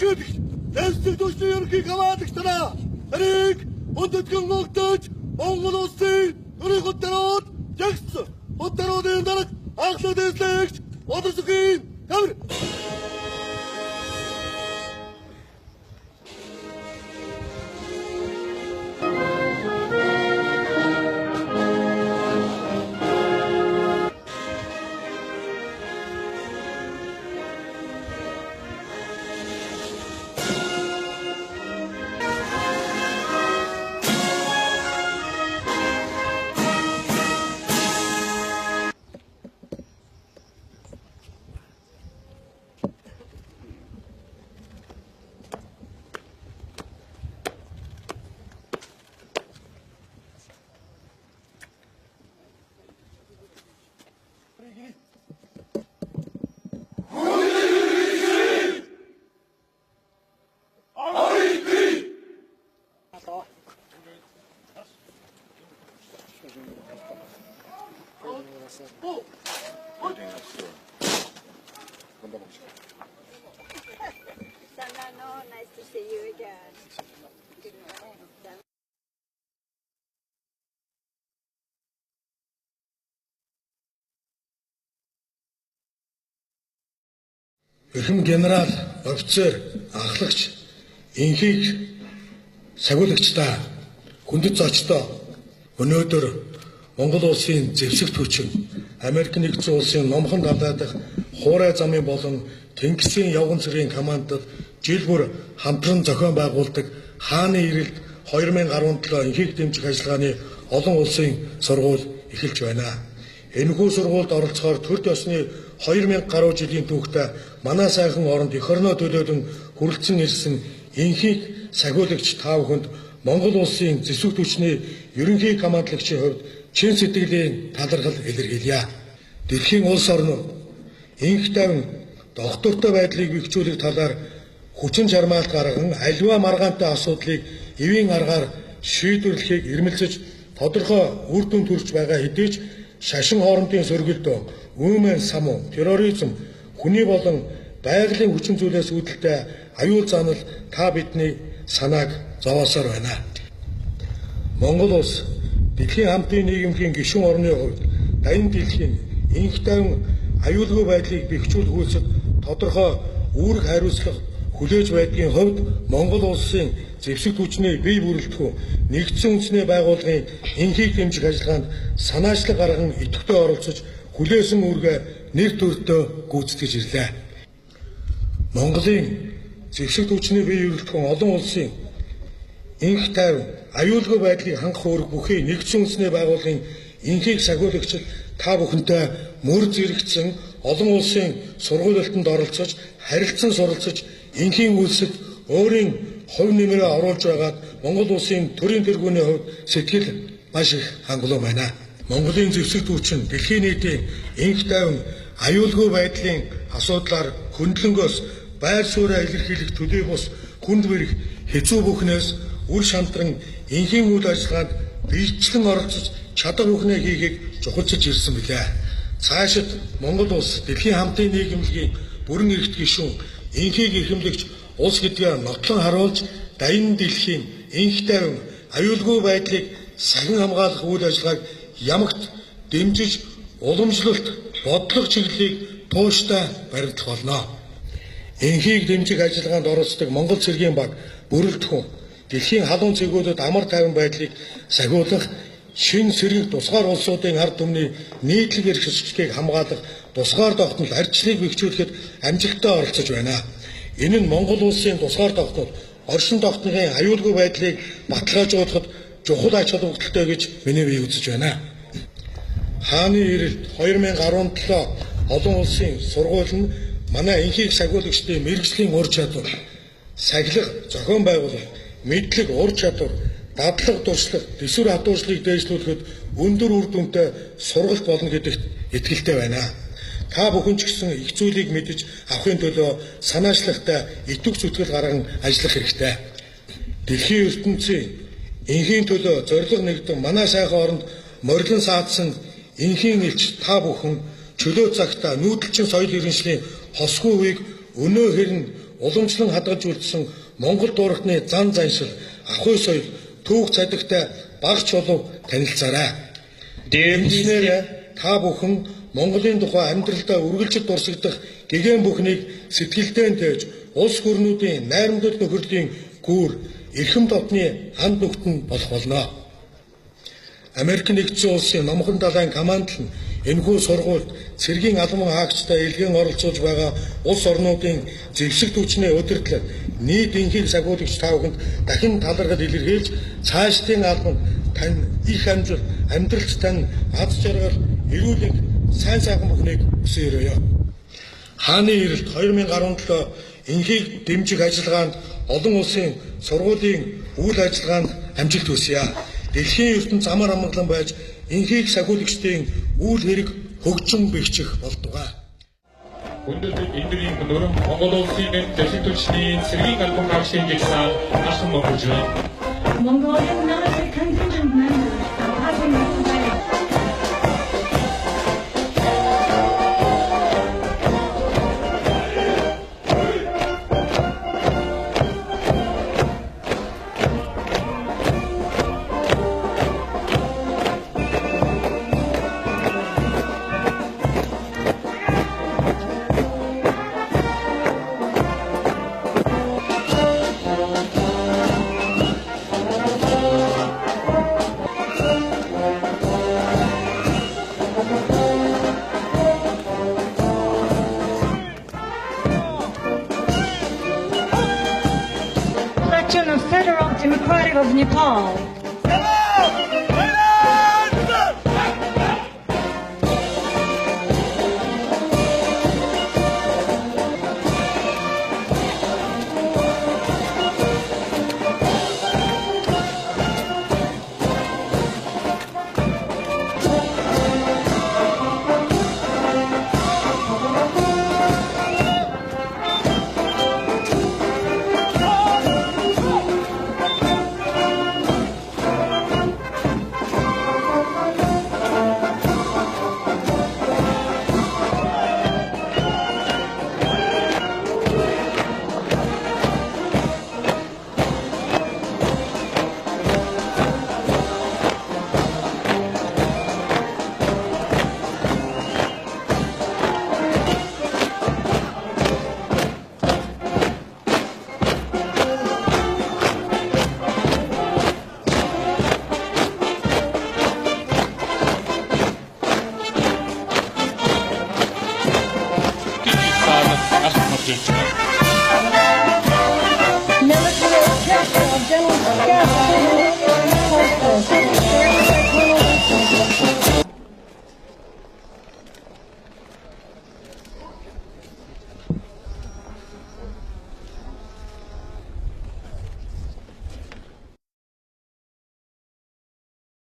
Эрхэлж дэвсэг түвшний ерөнхий хамгаалагчдаа нарыг өндөдгөн өгдөж Монгол улсын төрийн хөтөлбөрөд жагсан хөтөлбөрийн дарга анхлаг дэвслэгч Бодросгийн тавир. Nice to see you again. Good morning. Эрхэм генерал, офицер, ахлагч, инхийг сагуулагчдаа хүндэт зочдоо өнөөдөр Монгол улсын зэвсэгт хүчин Америк нэгдсэн улсын номхон далай дахь хуурай замын болон Тэнгисийн явган цэргийн командад жил бүр хамтран зохион байгуулдаг хааны ирэлт 2017 инхийг дэмжих ажиллагааны олон улсын сургууль эхэлж байна. Энэхүү сургуульд оролцохоор төр ёсны 2000 гаруй жилийн түүхтэй манай сайхан оронд эх орноо төлөөлөн хүрэлцэн ирсэн инхийг сагуулагч та бүхэнд Монгол улсын зэвсэгт хүчний ерөнхий командлагчийн хувьд чин сэтгэлийн талархал илэрхийлье. Дэлхийн улс орнууд инх тавин доктортой байдлыг бэхжүүлэх талаар хүчин чармаалт гарган аливаа маргаантай асуудлыг эвийн аргаар шийдвэрлэхийг эрмэлзэж тодорхой үр дүн төрж байгаа хэдий ч шашин хоорондын сөргөлдөө үүмэн самуу терроризм хүний болон байгалийн хүчин зүйлээс үүдэлтэй аюул занал та бидний санааг зовоосоор байна. Монгол улс дэлхийн хамтын нийгмийн гишүүн орны хувьд дайны дэлхийн инх тавин аюулгүй байдлыг бэхжүүлэх үйлсэд тодорхой үүрэг хариуцлага хүлээж байдгийн хувьд Монгол улсын зэвсэгт хүчний бие бүрэлдэхүүн нэгдсэн үндэсний байгууллагын инхийг дэмжих ажиллагаанд санаачлаг гарган идэвхтэй оролцож хүлээсэн үүргээ нэр төртөө гүйцэтгэж ирлээ. Монголын зэвсэгт хүчний бие бүрэлдэхүүн олон улсын инх тавин аюулгүй байдлыг хангах үүрэг бүхий нэгдсэн үндэсний байгууллагын инхийг сагуулагчид та бүхэнтэй мөр зэрэгцэн олон улсын сургуулиуданд оролцож харилцан суралцаж инхийн үйлсэд өөрийн хувь нэмрээ оруулж байгаад Монгол улсын төрийн тэргүүний хувьд сэтгэл маш их хангалуун байна. Монголын зэвсэгт хүчин дэлхийн нийтийн инх тавин аюулгүй байдлын асуудлаар хөндлөнгөөс байр сууриа илэрхийлэх төдий бус хүнд бэрх хэцүү бүхнээс үр шантран инхийн үйл ажиллагаанд биечлэн оролцож чадах бүхнээ хийхийг чухалчилж ирсэн билээ. Цаашид Монгол улс дэлхийн хамтын нийгэмлэгийн бүрэн эрхт гишүүн инхийг эрхэмлэгч улс гэдгээ нотлон харуулж дайны дэлхийн инх тавин аюулгүй байдлыг сахин хамгаалах үйл ажиллагааг ямагт дэмжиж уламжлалт бодлого чиглэлийг тууштай баримтлах болно. Инхийг дэмжих ажиллагаанд оролцдог Монгол цэргийн баг бүрэлдэхүүн дэлхийн халуун цэгүүдэд амар тайван байдлыг сахиулах шин сэрэг тусгаар улсуудын ард түмний нийтлэг эрх ашигыг хамгаалах тусгаар тогтнол ардчлалыг бэхжүүлэхэд амжилттай оролцож байна. Энэ нь Монгол улсын тусгаар тогтнол оршин тогтнолын аюулгүй байдлыг баталгаажуулахад чухал ач холбогдолтой гэж миний бие үзэж байна. Хааны ирэлт 2017 олон улсын сургууль нь манай инхийг сагуулагчдын мэргэжлийн ур чадвар, сахилга, зохион байгуулалт, мэдлэг, ур чадвар, дадлага, туршлага, дэвсгэр хатууршлыг дээшлүүлэхэд өндөр үр дүнтэй сургалт болно гэдэгт итгэлтэй байна. Та бүхэн ч гэсэн их зүйлийг мэдэж авахын төлөө санаачлагтай итвэх зүтгэл гарган ажиллах хэрэгтэй. Дэлхийн ертөнцийн инхийн төлөө зориг нэгдэн манай сайхан оронд морилон саадсан инхийн элч та бүхэн чөлөө цагта нүүдэлчин соёл иргэншлийн хосгүй үеиг өнөө хэрн уламжлан хадгалж үлдсэн Монгол дуурхны зан заншил, ахуй соёл, түүх цадигтай багч болов танилцаарай. Дэмжлээрээ та бүхэн Монголын тухай амьдралдаа үргэлжид дурсагдах гэгэн бүхнийг сэтгэлдээ тээж улс гүрнүүдийн найрамдал нөхөрлийн гүүр эрхэм дотны ханд нүхтэн болох болно. Америк нэгдсэн улсын номхон далайн команд нь энэхүү сургуульд цэргийн албан хаагчтай илгэн оролцуулж байгаа улс орнуудын зэвсэг түвшний удирдлага нийт энхийг сахиулагч та бүхэнд дахин талархал илэрхийлж цаашдын албан тань их амжилт амьдралд тань аз жаргал эрүүл сайн сайхан бүхнийг хүсэн өрөөё. Хааны эрэлт 2017 энхийг дэмжих ажиллагаанд олон улсын сургуулийн үйл ажиллагаанд амжилт хүсье. Дэлхийн ертөнд замаар амгалан байж энхийг сахиулагчдын үйл хэрэг хөгжин бэхжих болдугай. Өнөөдөр эндэрийн өнөр Монгол улсын зэвсэг түвшний цэргийн албан хаагчийн жагсаал ахын мөрөж байна. Mongolian military contingent members are passing this way. Of Federal Democratic of Nepal. Ахын мөрөж